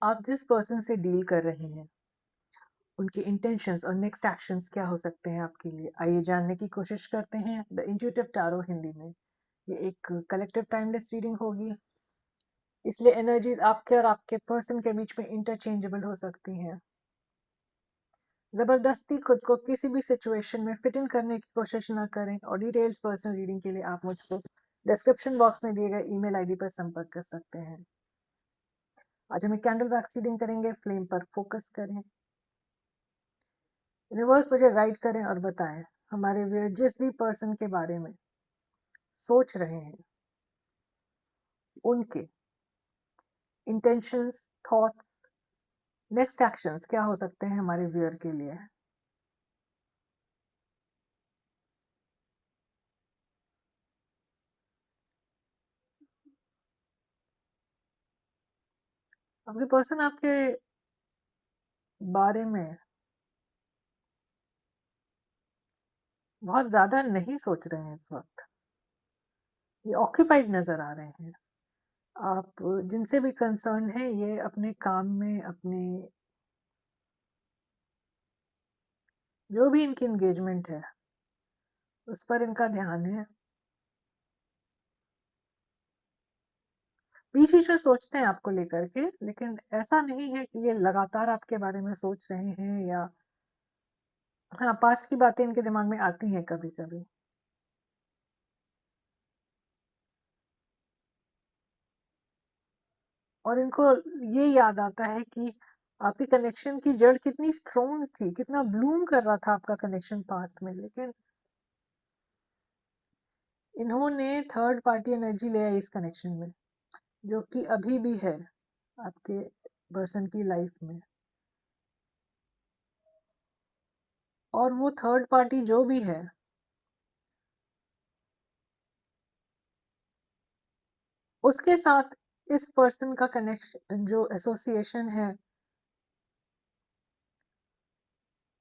आप जिस पर्सन से डील कर रहे हैं उनके इंटेंशंस और नेक्स्ट एक्शंस क्या हो सकते हैं आपके लिए, आइए जानने की कोशिश करते हैं। द इंट्यूटिव टैरो हिंदी में ये एक कलेक्टिव टाइमलेस रीडिंग होगी, इसलिए एनर्जीज आपके और आपके पर्सन के बीच में इंटरचेंजेबल हो सकती हैं। जबरदस्ती खुद को किसी भी सिचुएशन में फिट इन करने की कोशिश ना करें और डिटेल्ड पर्सनल रीडिंग के लिए आप मुझको डिस्क्रिप्शन बॉक्स में दिए गए ईमेल आईडी पर संपर्क कर सकते हैं। आज हम कैंडल वैक्स रीडिंग करेंगे। फ्लेम पर फोकस करें, यूनिवर्स मुझे गाइड करें और बताएं हमारे व्यूअर जिस भी पर्सन के बारे में सोच रहे हैं उनके इंटेंशंस, थॉट्स, नेक्स्ट एक्शंस क्या हो सकते हैं हमारे व्यूअर के लिए। आपके पर्सन आपके बारे में बहुत ज्यादा नहीं सोच रहे हैं इस वक्त, ये ऑक्यूपाइड नजर आ रहे हैं। आप जिनसे भी कंसर्न है ये अपने काम में, अपने जो भी इनकी एंगेजमेंट है उस पर इनका ध्यान है। बीच बीच में सोचते हैं आपको लेकर के, लेकिन ऐसा नहीं है कि ये लगातार आपके बारे में सोच रहे हैं, या हाँ, पास्ट की बातें इनके दिमाग में आती हैं कभी कभी। और इनको ये याद आता है कि आपकी कनेक्शन की जड़ कितनी स्ट्रोंग थी, कितना ब्लूम कर रहा था आपका कनेक्शन पास्ट में, लेकिन इन्होंने थर्ड पार्टी एनर्जी ले आई इस कनेक्शन में, जो कि अभी भी है आपके पर्सन की लाइफ में। और वो थर्ड पार्टी जो भी है उसके साथ इस पर्सन का कनेक्शन, जो एसोसिएशन है,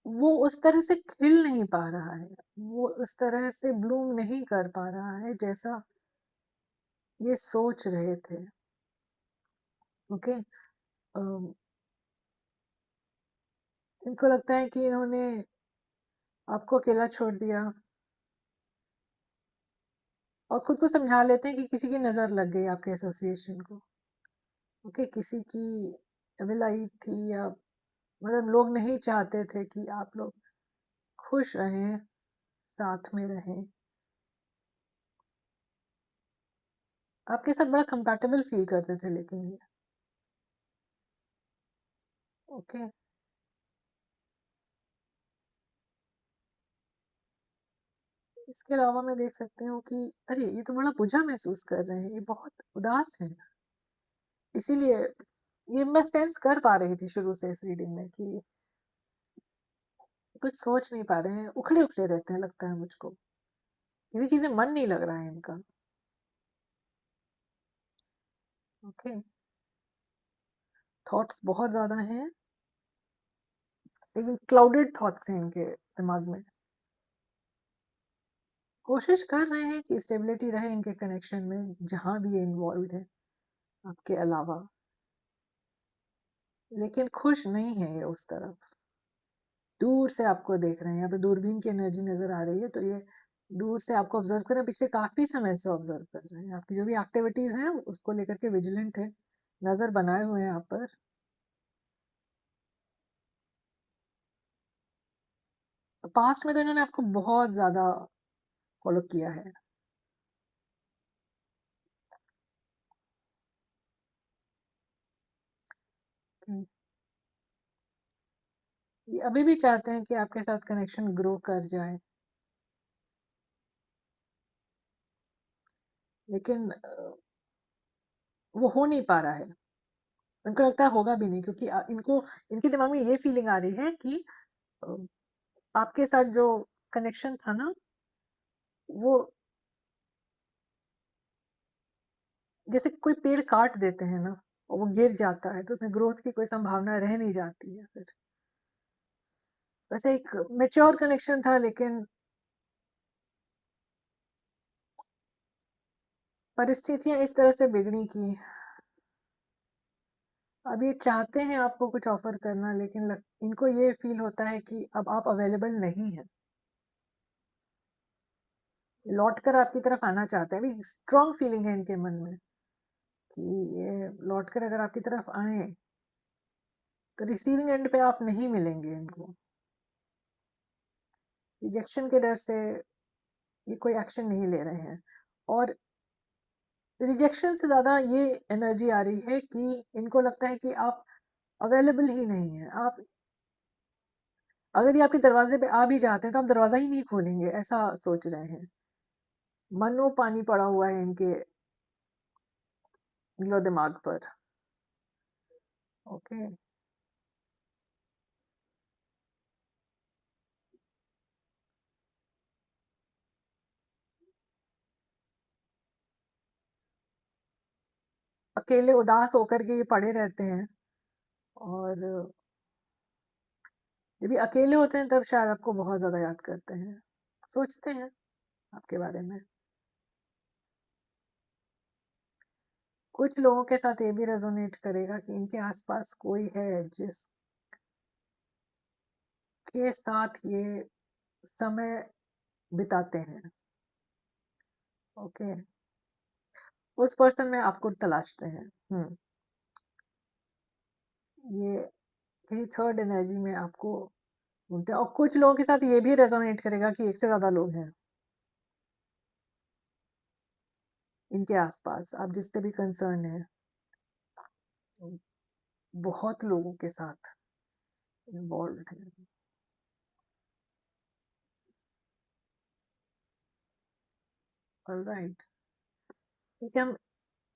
वो उस तरह से खिल नहीं पा रहा है, वो उस तरह से ब्लूम नहीं कर पा रहा है जैसा ये सोच रहे थे। ओके, इनको लगता है कि इन्होंने आपको अकेला छोड़ दिया और खुद को समझा लेते हैं कि किसी की नज़र लग गई आपके एसोसिएशन को। ओके, किसी की विल आई थी, या मतलब लोग नहीं चाहते थे कि आप लोग खुश रहें, साथ में रहें। आपके साथ बड़ा कंपैटिबल फील करते थे लेकिन ये। ओके, इसके अलावा मैं देख सकती हूँ कि अरे ये तो बड़ा बुझा महसूस कर रहे हैं, ये बहुत उदास हैं। इसीलिए ये मैं सेंस कर पा रही थी शुरू से इस रीडिंग में कि कुछ सोच नहीं पा रहे हैं, उखड़े उखड़े रहते हैं लगता है मुझको, ये चीजें मन नहीं लग रहा है इनका। ओके, थॉट्स बहुत ज्यादा हैं, लेकिन क्लाउडेड थॉट्स हैं इनके दिमाग में। कोशिश कर रहे हैं कि स्टेबिलिटी रहे इनके कनेक्शन में जहां भी ये इन्वॉल्व है आपके अलावा, लेकिन खुश नहीं है ये उस तरफ। दूर से आपको देख रहे हैं, यहाँ पे दूरबीन की एनर्जी नजर आ रही है, तो ये दूर से आपको ऑब्जर्व कर रहे हैं, पिछले काफी समय से ऑब्जर्व कर रहे हैं आपकी जो भी एक्टिविटीज हैं उसको लेकर के विजिलेंट है, नजर बनाए हुए हैं आप पर। पास्ट में तो इन्होंने आपको बहुत ज्यादा फॉलो किया है। हम्म, ये अभी भी चाहते हैं कि आपके साथ कनेक्शन ग्रो कर जाए, लेकिन वो हो नहीं पा रहा है। उनको लगता है होगा भी नहीं, क्योंकि इनको, इनके दिमाग में ये फीलिंग आ रही है कि अ, आपके साथ जो कनेक्शन था ना, वो जैसे कोई पेड़ काट देते हैं ना और वो गिर जाता है तो उसमें ग्रोथ की कोई संभावना रह नहीं जाती है फिर। वैसे एक मेच्योर कनेक्शन था, लेकिन परिस्थितियां इस तरह से बिगड़ी कि अब ये चाहते हैं आपको कुछ ऑफ़र करना, लेकिन इनको ये फ़ील होता है कि अब आप अवेलेबल नहीं हैं। लौट कर आपकी तरफ आना चाहते हैं। अभी स्ट्रॉन्ग फीलिंग है इनके मन में कि ये लौट कर अगर आपकी तरफ आएँ, तो रिसीविंग एंड पे आप नहीं मिलेंगे इनको। रिजेक्शन के डर से ये कोई एक्शन नहीं ले रहे हैं, और रिजेक्शन से ज़्यादा ये एनर्जी आ रही है कि इनको लगता है कि आप अवेलेबल ही नहीं हैं। आप अगर ये आपके दरवाज़े पे आ भी जाते हैं, तो आप दरवाज़ा ही नहीं खोलेंगे, ऐसा सोच रहे हैं। मनो पानी पड़ा हुआ है इनके दिलो-दिमाग पर। ओके। अकेले उदास होकर के ये पड़े रहते हैं, और जब ये अकेले होते हैं तब शायद आपको बहुत ज़्यादा याद करते हैं, सोचते हैं आपके बारे में। कुछ लोगों के साथ ये भी रेज़ोनेट करेगा कि इनके आस-पास कोई है जिसके साथ ये समय बिताते हैं। ओके। उस पर्सन में आपको तलाशते हैं। ये कहीं थर्ड एनर्जी में आपको ढूँढते हैं, और कुछ लोगों के साथ ये भी रेज़ोनेट करेगा कि एक से ज़्यादा लोग हैं इनके आस-पास, आप जिससे भी कंसर्न हैं। बहुत लोगों के साथ इन्वॉल्व्ड हैं। ऑलराइट। ठीक है, हम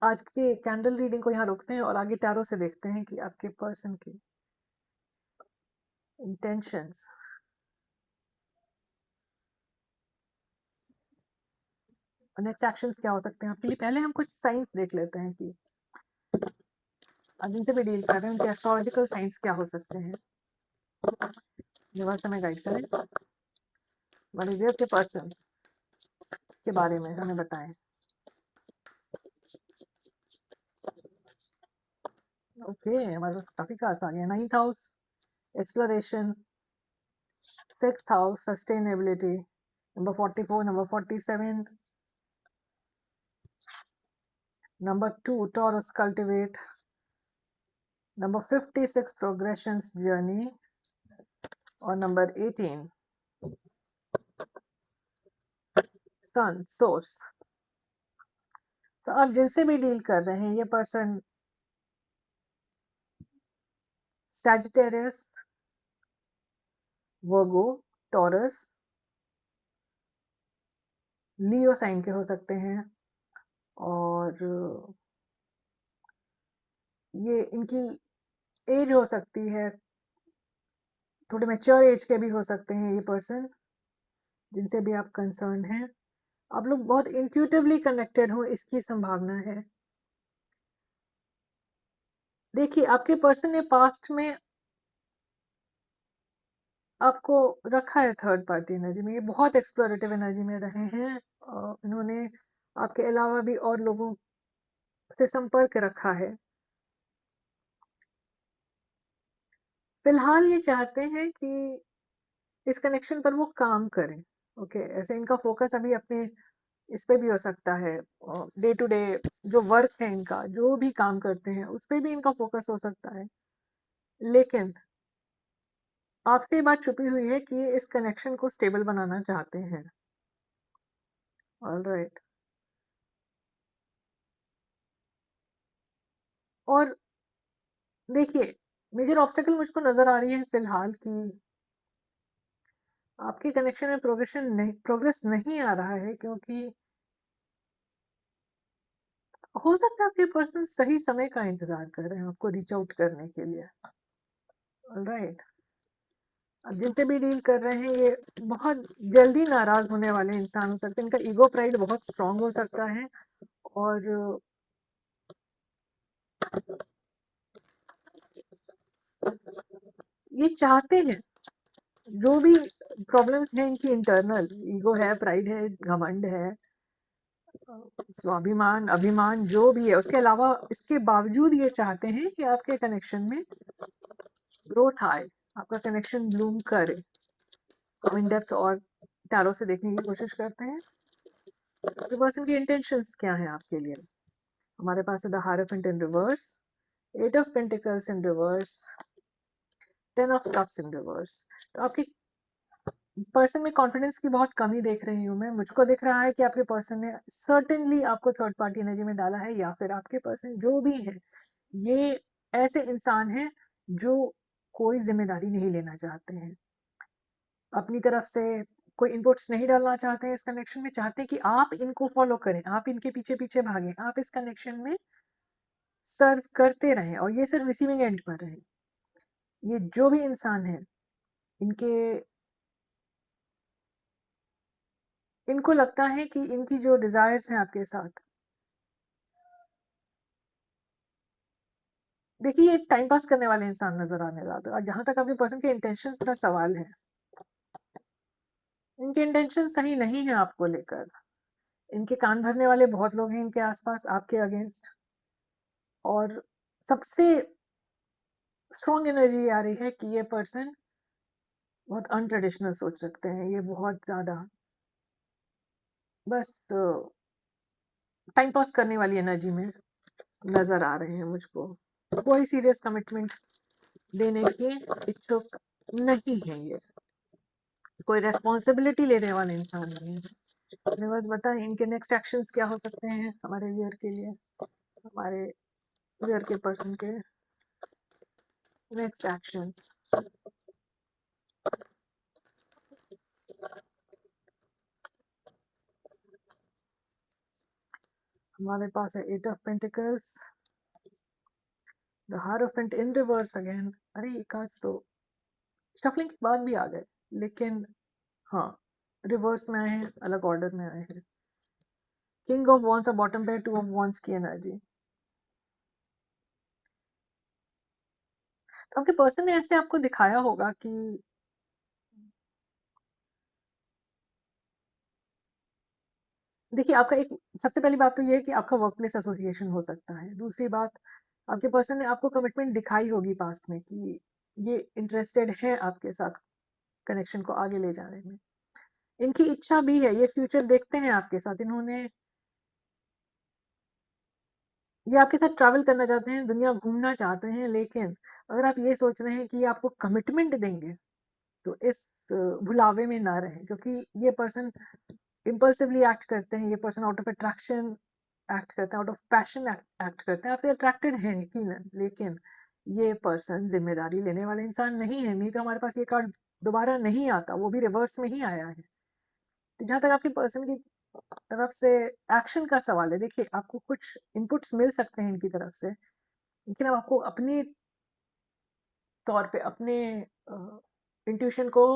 आज की कैंडल रीडिंग को यहाँ रोकते हैं और आगे टैरो से देखते हैं कि आपके पर्सन के इंटेंशंस और नेक्स्ट एक्शंस क्या हो सकते हैं आपके लिए। पहले हम कुछ साइंस देख लेते हैं कि आप जिनसे भी डील कर रहे हैं उनके एस्ट्रोलॉजिकल साइंस क्या हो सकते हैं। यूनिवर्स हमें गाइड करें, हमारे के पर्सन के बारे में हमें बताएं। ओके, हमारे पास काफी कार्ड्स आ गए। 9th house exploration, 6th house sustainability, number 44, number 47, number 2 taurus cultivate, number 56 progressions journey, और नंबर 18 सन सोर्स। तो आप जिनसे भी डील कर रहे हैं, ये पर्सन सैजिटेरियस, वर्गो, टॉरस, लियो साइन के हो सकते हैं, और ये इनकी एज हो सकती है, थोड़े मैच्योर एज के भी हो सकते हैं ये पर्सन जिनसे भी आप कंसर्न हैं। आप लोग बहुत इंट्यूटिवली कनेक्टेड हो, इसकी संभावना है। देखिए, आपके पर्सन ने पास्ट में आपको रखा है थर्ड पार्टी एनर्जी में। ये बहुत एक्सप्लोरेटिव एनर्जी में रहे हैं। इन्होंने आपके अलावा भी और लोगों से संपर्क रखा है। फिलहाल ये चाहते हैं कि इस कनेक्शन पर वो काम करें। ओके, ऐसे इनका फोकस अभी अपने इस पे भी हो सकता है, डे टू डे जो वर्क है इनका, जो भी काम करते हैं उस पे भी इनका फोकस हो सकता है। लेकिन आपसे ये बात छुपी हुई है कि ये इस कनेक्शन को स्टेबल बनाना चाहते हैं। ऑलराइट। और देखिए, मेजर ऑब्स्टेकल मुझको नजर आ रही है फिलहाल कि आपके कनेक्शन में प्रोग्रेस नहीं आ रहा है, क्योंकि हो सकता है आपके पर्सन सही समय का इंतजार कर रहे हैं आपको रीच आउट करने के लिए। ऑलराइट। अब जिनसे भी डील कर रहे हैं, ये बहुत जल्दी नाराज होने वाले इंसान हो सकते हैं। इनका ईगो प्राइड बहुत स्ट्रांग हो सकता है, और ये चाहते हैं जो भी प्रॉब्लम्स हैं इनकी इंटरनल, ईगो है, प्राइड है, घमंड है, स्वाभिमान, अभिमान जो भी है, उसके अलावा इसके बावजूद ये चाहते हैं कि आपके कनेक्शन में ग्रोथ आए, आपका कनेक्शन ब्लूम करे। हम इन डेप्थ और टैरो से देखने की कोशिश करते हैं कि पर्सन की इंटेंशंस क्या है आपके लिए। हमारे पास है the hierophant in reverse, 8 of pentacles in reverse, 10 of cups in reverse. तो आपके पर्सन में कॉन्फिडेंस की बहुत कमी देख रही हूँ मैं। मुझको दिख रहा है कि आपके पर्सन ने सर्टेनली आपको थर्ड पार्टी एनर्जी में डाला है, या फिर आपके पर्सन जो भी है ये ऐसे इंसान हैं जो कोई जिम्मेदारी नहीं लेना चाहते हैं, अपनी तरफ से कोई इनपुट्स नहीं डालना चाहते हैं इस कनेक्शन में, चाहते हैं कि आप इनको फॉलो करें, आप इनके पीछे पीछे भागें, आप इस कनेक्शन में सर्व करते रहें और ये सिर्फ रिसीविंग एंड पर रहें। ये जो भी इंसान है इनके इनको लगता है कि इनकी जो डिजायर्स हैं आपके साथ, देखिए ये टाइम पास करने वाले इंसान नजर आने लगा। और जहां तक आपके पर्सन के इंटेंशंस का सवाल है, इनके इंटेंशन सही नहीं है आपको लेकर। इनके कान भरने वाले बहुत लोग हैं इनके आसपास आपके अगेंस्ट, और सबसे स्ट्रॉन्ग एनर्जी आ रही है कि ये पर्सन बहुत अनट्रेडिशनल सोच रखते हैं। ये बहुत ज्यादा बस टाइम पास करने वाली एनर्जी में नजर आ रहे हैं मुझको। कोई सीरियस कमिटमेंट देने के इच्छुक नहीं है ये, कोई रेस्पॉन्सिबिलिटी लेने वाले इंसान नहीं है। मैं बस बताएं इनके नेक्स्ट एक्शंस क्या हो सकते हैं हमारे व्यूअर के लिए, हमारे व्यूअर के पर्सन के नेक्स्ट एक्शंस। हमारे पास है 8 of pentacles, the hierophant in reverse again. अरे एक आज तो शफलिंग के बाद भी आ गए, लेकिन हाँ रिवर्स में आए हैं, अलग ऑर्डर में आए हैं। किंग ऑफ वॉन्स और बॉटम पे 2 ऑफ वॉन्स की एनर्जी। तो आपके पर्सन ने ऐसे आपको दिखाया होगा कि देखिए आपका एक सबसे पहली बात तो ये है कि आपका वर्क प्लेस एसोसिएशन हो सकता है। दूसरी बात, आपके पर्सन ने आपको कमिटमेंट दिखाई होगी पास्ट में कि ये इंटरेस्टेड है आपके साथ कनेक्शन को आगे ले जाने में। इनकी इच्छा भी है, ये फ्यूचर देखते हैं आपके साथ। इन्होंने ये आपके साथ ट्रैवल करना चाहते हैं, दुनिया घूमना चाहते हैं, लेकिन अगर आप ये सोच रहे हैं कि ये आपको कमिटमेंट देंगे तो इस भुलावे में ना रहें, क्योंकि ये पर्सन इम्पल्सिवली एक्ट करते हैं। ये person out of attraction act करते हैं, आउट ऑफ पैशन एक्ट करते हैं, आपसे अट्रैक्टेड हैं यकीनन, लेकिन ये पर्सन जिम्मेदारी लेने वाले इंसान नहीं है। नहीं तो हमारे पास ये कार्ड दोबारा नहीं आता, वो भी रिवर्स में ही आया है। तो जहाँ तक आपके पर्सन की तरफ से एक्शन का सवाल है, देखिए आपको कुछ इनपुट्स मिल सकते हैं इनकी तरफ से, लेकिन अब आपको अपने तौर पे अपने इंट्यूशन को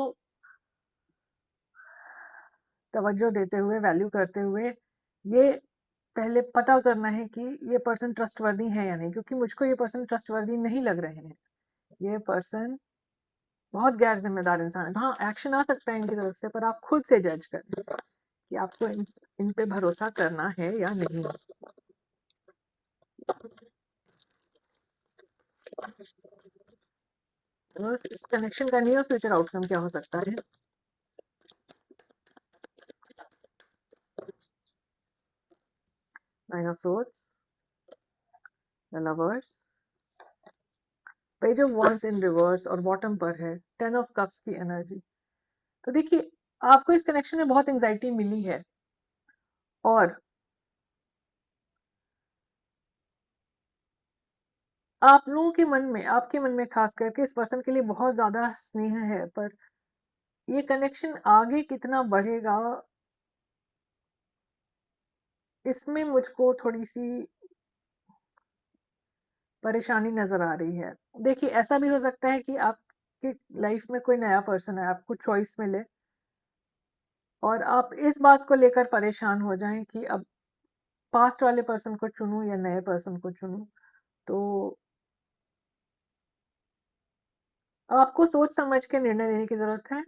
तवज्जो देते हुए, वैल्यू करते हुए, ये पहले पता करना है कि ये पर्सन ट्रस्टवर्दी है या नहीं, क्योंकि मुझको ये पर्सन ट्रस्टवर्दी नहीं लग रहे हैं। ये पर्सन बहुत गैर जिम्मेदार इंसान है। हाँ एक्शन आ सकता है इनकी तरफ से, पर आप खुद से जज करें कि आपको इन पे भरोसा करना है या नहीं। तो इस कनेक्शन का नियर फ्यूचर आउटकम क्या हो सकता है? Nine of swords, the lovers, page of wands in reverse, और बॉटम पर है 10 ऑफ कप्स की एनर्जी। तो देखिए आपको इस कनेक्शन में बहुत एंजाइटी मिली है, और आप लोगों के मन में, आपके मन में खास करके इस पर्सन के लिए बहुत ज्यादा स्नेह है, पर ये कनेक्शन आगे कितना बढ़ेगा इसमें मुझको थोड़ी सी परेशानी नजर आ रही है। देखिए ऐसा भी हो सकता है कि आपके लाइफ में कोई नया पर्सन है, आपको चॉइस मिले और आप इस बात को लेकर परेशान हो जाएं कि अब पास्ट वाले पर्सन को चुनूं या नए पर्सन को चुनूं। तो आपको सोच समझ के निर्णय लेने की जरूरत है,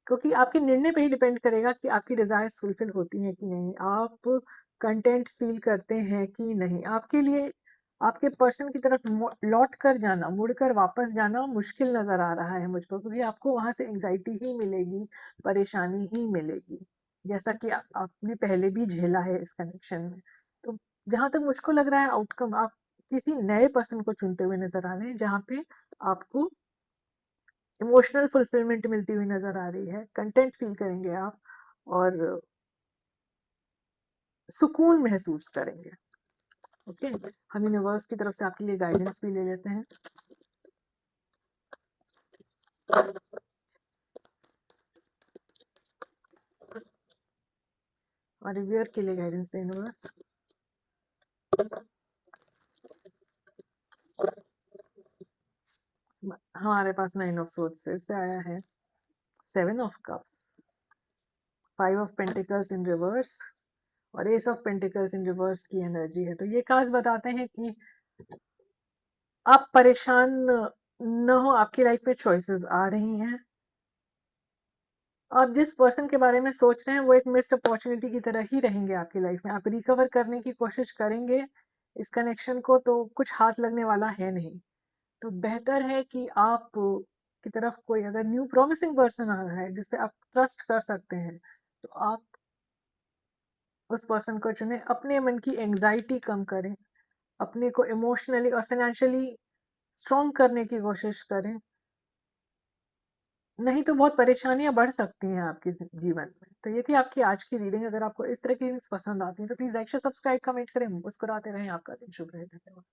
क्योंकि आपके निर्णय पे ही डिपेंड करेगा कि आपकी डिजायर्स फुलफिल होती हैं कि नहीं। आप कंटेंट फ़ील करते हैं कि नहीं? आपके लिए आपके पर्सन की तरफ लौट कर जाना, मुड़कर वापस जाना मुश्किल नज़र आ रहा है मुझको, क्योंकि आपको वहाँ से एंग्ज़ायटी ही मिलेगी, परेशानी ही मिलेगी, जैसा कि आपने पहले भी झेला है इस कनेक्शन में। तो जहाँ तक मुझको लग रहा है, आउटकम आप किसी नए पर्सन को चुनते हुए नज़र आ रहे हैं, जहाँ पे आपको इमोशनल फुलफिलमेंट मिलती हुई नज़र आ रही है, कंटेंट फ़ील करेंगे आप और सुकून महसूस करेंगे। ओके, हम यूनिवर्स की तरफ से आपके लिए गाइडेंस भी ले लेते हैं। और रिव्यूअर के लिए गाइडेंस है यूनिवर्स। हमारे पास 9 ऑफ सोर्ड्स फिर से आया है, 7 of cups, 5 of pentacles in reverse और ace of pentacles in reverse की एनर्जी है। तो ये कार्ड्स बताते हैं कि आप परेशान न हो, आपकी लाइफ में चॉइसेस आ रही हैं। आप जिस पर्सन के बारे में सोच रहे हैं वो एक मिस्ड अपॉर्चुनिटी की तरह ही रहेंगे आपकी लाइफ में। आप रिकवर करने की कोशिश करेंगे इस कनेक्शन को, तो कुछ हाथ लगने वाला है नहीं। तो बेहतर है कि आप की तरफ कोई अगर न्यू प्रॉमिसिंग पर्सन आ रहा है जिस पे आप ट्रस्ट कर सकते हैं, तो आप उस पर्सन को चुनें। अपने मन की एंग्जाइटी कम करें, अपने को इमोशनली और फाइनेंशियली स्ट्रॉन्ग करने की कोशिश करें, नहीं तो बहुत परेशानियां बढ़ सकती हैं आपके जीवन में। तो ये थी आपकी आज की रीडिंग। अगर आपको इस तरह की रीडिंग्स पसंद आती हैं तो please like share subscribe comment करें। मुस्कुराते रहें। आपका दिन शुभ रहे। धन्यवाद।